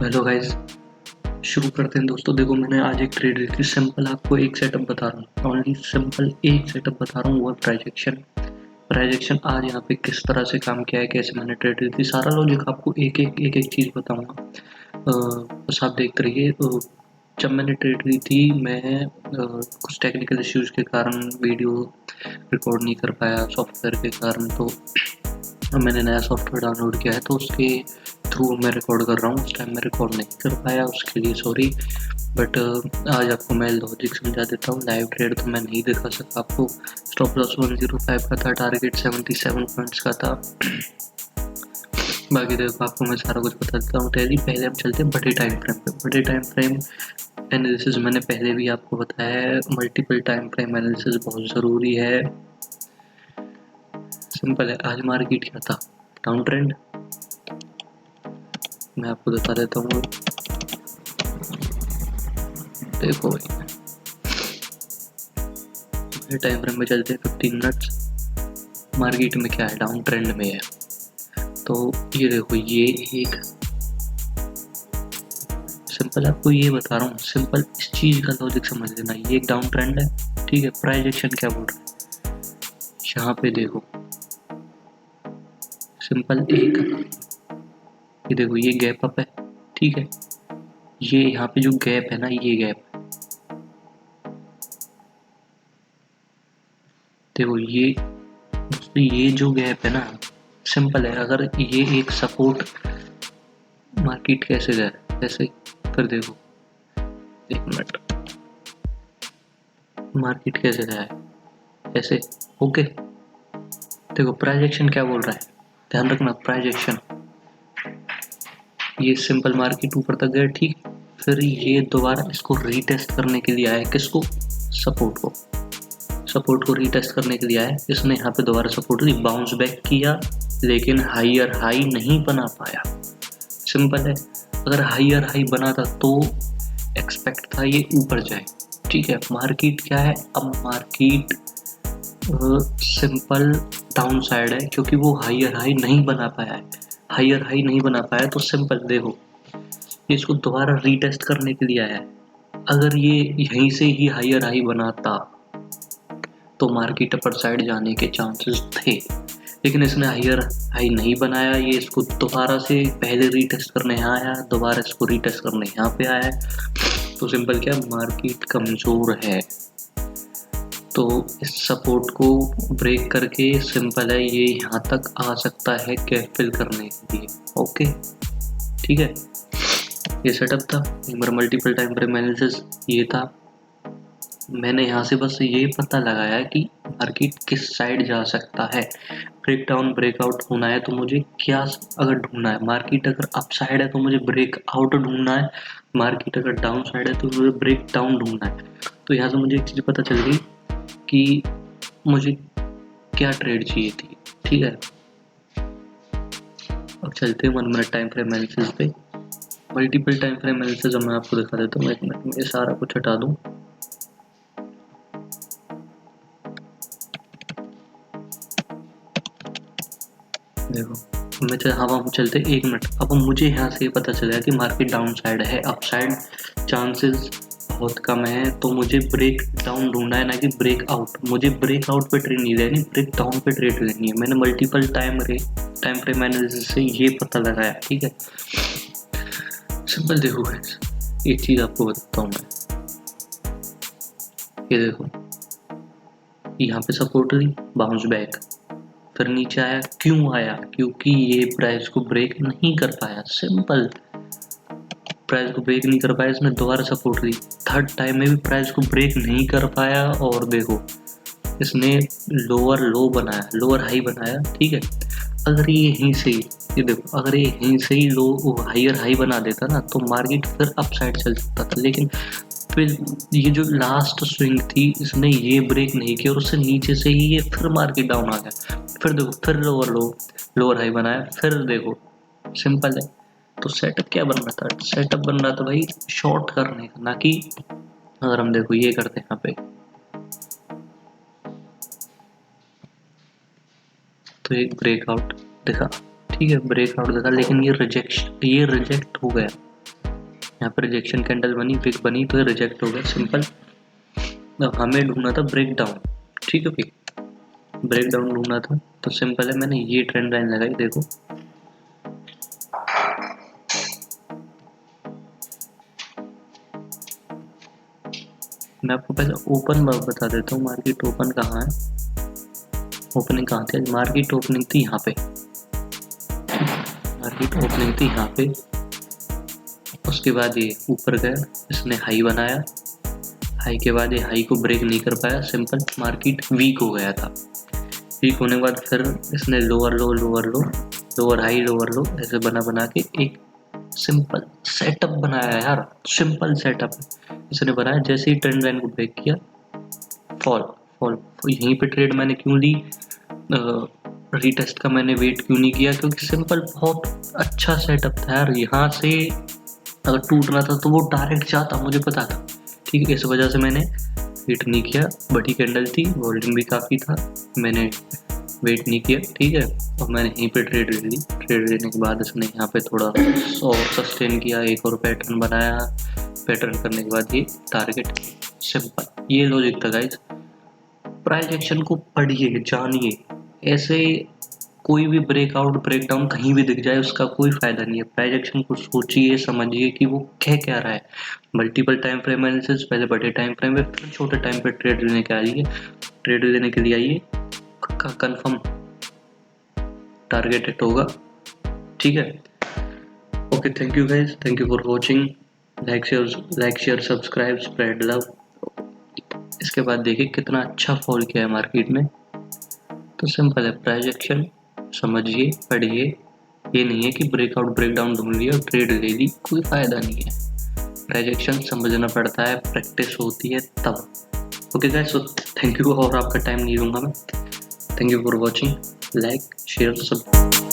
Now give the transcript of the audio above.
Hello guys, शुरू करते हैं दोस्तों। देखो, मैंने आज एक ट्रेड ली थी। सिंपल आपको एक सेटअप बता रहा हूँ, ओनली सिंपल एक सेटअप बता रहा हूँ, वो है प्राइजेक्शन। प्राइजेक्शन आज यहाँ पे किस तरह से काम किया है, कैसे मैंने ट्रेड ली थी, सारा लॉजिक आपको एक एक चीज़ बताऊंगा। बस आप देखते रहिए। जब मैंने ट्रेड ली थी, मैं कुछ टेक्निकल इश्यूज़ के कारण वीडियो रिकॉर्ड नहीं कर पाया सॉफ्टवेयर के कारण। तो मैंने नया सॉफ्टवेयर डाउनलोड किया है, तो उसके थ्रू मैं रिकॉर्ड कर रहा हूँ। उस टाइम मैं रिकॉर्ड नहीं कर पाया, उसके लिए सॉरी। बट आज आपको मैं लॉजिक समझा देता हूँ। लाइव ट्रेड तो मैं नहीं दिखा सकता आपको। स्टॉप लॉस 105 का था, टारगेट 77 पॉइंट्स का था। बाकी देखो, आपको मैं सारा कुछ बता देता हूँ। पहले हम चलते हैं बड़े टाइम फ्रेम पे। बड़े टाइम फ्रेम एनालिसिस मैंने पहले भी आपको बताया है, मल्टीपल टाइम फ्रेम एनालिसिस बहुत ज़रूरी है। सिंपल है, आज मार्केट क्या था, डाउन ट्रेंड। मैं आपको बता देता हूँ। देखो भाई, टाइम फ्रेम में चलते हैं 15 मिनट्स। मार्केट में क्या है, डाउन ट्रेंड में है। तो ये देखो, ये एक सिंपल आपको ये बता रहा हूँ, सिंपल इस चीज़ का लॉजिक समझ लेना। ये एक डाउन ट्रेंड है, ठीक है। प्राइस एक्शन क्या बोल रहा है, यहाँ पे देखो सिंपल एक, ये देखो ये गैप अप है, ठीक है। ये यहाँ पे जो गैप है ना, ये गैप देखो, ये जो गैप है ना, सिंपल है। अगर ये एक सपोर्ट, मार्केट कैसे गया ऐसे, फिर देखो एक मिनट, मार्केट कैसे गया है ऐसे, ओके। देखो प्राइस एक्शन क्या बोल रहा है, ध्यान रखना। प्राइस एक्शन, ये सिंपल मार्केट ऊपर तक गया, ठीक। फिर ये दोबारा इसको रीटेस्ट करने के लिए आया, किसको, सपोर्ट को रीटेस्ट करने के लिए आया। इसने यहाँ पे दोबारा सपोर्ट ली, बाउंस बैक किया, लेकिन हाईयर हाई नहीं बना पाया। सिंपल है, अगर हाईयर हाई बना था तो एक्सपेक्ट था ये ऊपर जाए, ठीक है। मार्केट क्या है अब, मार्केट सिंपल डाउन साइड है, क्योंकि वो हाईयर हाई नहीं बना पाया है। हाईयर हाई नहीं बना पाया तो सिंपल देखो, ये इसको दोबारा रीटेस्ट करने के लिए आया है। अगर ये यहीं से ही हाईयर हाई बनाता तो मार्केट अपर साइड जाने के चांसेस थे, लेकिन इसने हाईयर हाई नहीं बनाया। ये इसको दोबारा से पहले रीटेस्ट करने यहाँ आया, दोबारा इसको रीटेस्ट करने यहाँ पे आया। तो सिंपल क्या, मार्केट कमज़ोर है। तो इस सपोर्ट को ब्रेक करके सिंपल है ये यहाँ तक आ सकता है गैप फिल करने के लिए, ओके, ठीक है। ये सेटअप था, एक बार मल्टीपल टाइम फ्रेम एनालिसिस ये था। मैंने यहाँ से बस ये पता लगाया कि मार्केट किस साइड जा सकता है। ब्रेक डाउन ब्रेकआउट होना है तो मुझे क्या अगर ढूंढना है, मार्केट अगर अप साइड है तो मुझे ब्रेकआउट ढूंढना है, मार्केट अगर डाउन साइड है तो मुझे ब्रेक डाउन ढूंढना है। तो यहाँ से मुझे एक चीज़ पता चल गई कि मुझे क्या ट्रेड चाहिए थी, ठीक है। अब चलते हैं 1 मिनट टाइम फ्रेम एनालिसिस पे। मल्टीपल टाइम फ्रेम एनालिसिस मैं आपको दिखा देता हूँ। 1 मिनट में ये सारा कुछ हटा दूँ। देखो मैं हवा हम चलते 1 मिनट। अब मुझे यहाँ से पता चला कि मार्केट डाउन साइड है, अप साइड चांसेस बहुत कम है। तो मुझे ब्रेक डाउन ढूंढना है, ना कि ब्रेक आउट। मुझे ब्रेक आउट पे ट्रेड नहीं लेनी, ब्रेक डाउन पे ट्रेड लेनी है। मैंने मल्टीपल टाइम फ्रेम एनालिसिस से ये पता लगाया, ठीक है। सिंपल देखो गाइस, एक चीज़ आपको बताता हूँ मैं। ये देखो, यहाँ पे सपोर्ट ली, बाउंस बैक, फिर नीचे आया। क्यों आया, क्योंकि ये प्राइस को ब्रेक नहीं कर पाया। सिंपल, प्राइस को ब्रेक नहीं कर पाया, इसने दोबारा सपोर्ट ली। थर्ड टाइम में भी प्राइस को ब्रेक नहीं कर पाया, और देखो इसने लोअर लो बनाया, लोअर हाई बनाया, ठीक है। अगर ये यहीं से, ये देखो, अगर ये यहीं से ही लो हायर हाई बना देता ना, तो मार्केट फिर अप साइड चल सकता था। लेकिन फिर ये जो लास्ट स्विंग थी, इसने ये ब्रेक नहीं किया, और उससे नीचे से ही ये फिर मार्केट डाउन आ गया। फिर देखो, फिर लोअर हाई बनाया, फिर देखो। सिंपल है। तो सेटअप क्या बन रहा था, सेटअप बन रहा था भाई शॉर्ट करने का, ना कि अगर हम देखो ये करते हैं यहाँ पे, तो एक ब्रेकआउट दिखा, ठीक है, ब्रेकआउट दिखा, लेकिन ये रिजेक्ट हो गया। यहाँ पर रिजेक्शन कैंडल बनी, विक बनी तो ये रिजेक्ट हो गया, सिंपल। अब हमें ढूंढना था ब्रेक डाउन, ठीक है भाई, ब्रेक डाउन ढूंढना था तो सिंपल है, मैंने ये ट्रेंड लाइन लगाई, देखो मैं आपको पहले ओपन बता देता हूँ, मार्केट ओपन कहाँ है, ओपनिंग कहाँ थी, मार्केट ओपनिंग थी यहाँ पे, मार्केट ओपनिंग थी यहाँ पे। उसके बाद ये ऊपर गया, इसने हाई बनाया, हाई के बाद ये हाई को ब्रेक नहीं कर पाया, सिंपल मार्केट वीक हो गया था। वीक होने के बाद फिर इसने लोअर लो लोअर लो, लोअर हाई लोअर लो ऐसे बना बना के एक सिंपल सेटअप बनाया यार, सिंपल सेटअप इसने बनाया। जैसे ही ट्रेंड लाइन को ब्रेक किया, फॉल फॉल, यहीं पे ट्रेड मैंने क्यों ली, रीटेस्ट का मैंने वेट क्यों नहीं किया, क्योंकि सिंपल बहुत अच्छा सेटअप था यार। यहाँ से अगर टूटना था तो वो डायरेक्ट जाता, मुझे पता था, ठीक है, इस वजह से मैंने वेट नहीं किया। बड़ी कैंडल थी, वॉल्यूम भी काफ़ी था, मैंने वेट नहीं किया, ठीक है, और मैंने यहीं पे ट्रेड ले ली। ट्रेड लेने के बाद इसने यहाँ पे थोड़ा और सस्टेन किया, एक और पैटर्न बनाया, पैटर्न करने के बाद ये टारगेट, सिंपल ये लॉजिक था गाइस। प्राइस एक्शन को पढ़िए, जानिए, ऐसे कोई भी ब्रेकआउट ब्रेकडाउन कहीं भी दिख जाए उसका कोई फायदा नहीं है। प्राइस एक्शन को सोचिए, समझिए कि वो कह क्या रहा है। मल्टीपल टाइम फ्रेम एनालिसिस, पहले बड़े टाइम फ्रेम पे फिर छोटे टाइम पे ट्रेड लेने के आइए, ट्रेड लेने के लिए आइए, पक्का कंफर्म टारगेट हिट होगा, ठीक है। Okay, thank you guys, thank you for watching, like share subscribe, spread love. इसके बाद देखिए कितना अच्छा फॉल किया है मार्केट में। तो सिंपल है, प्राइस एक्शन समझिए, पढ़िए, ये नहीं है कि ब्रेकआउट ब्रेकडाउन ढूंढ लिया और ट्रेड ले ली, कोई फायदा नहीं है। प्राइस एक्शन समझना पड़ता है, प्रैक्टिस होती है तब। Okay guys, so thank you, और आपका टाइम नहीं लूँगा मैं। Thank you for watching, like share सब।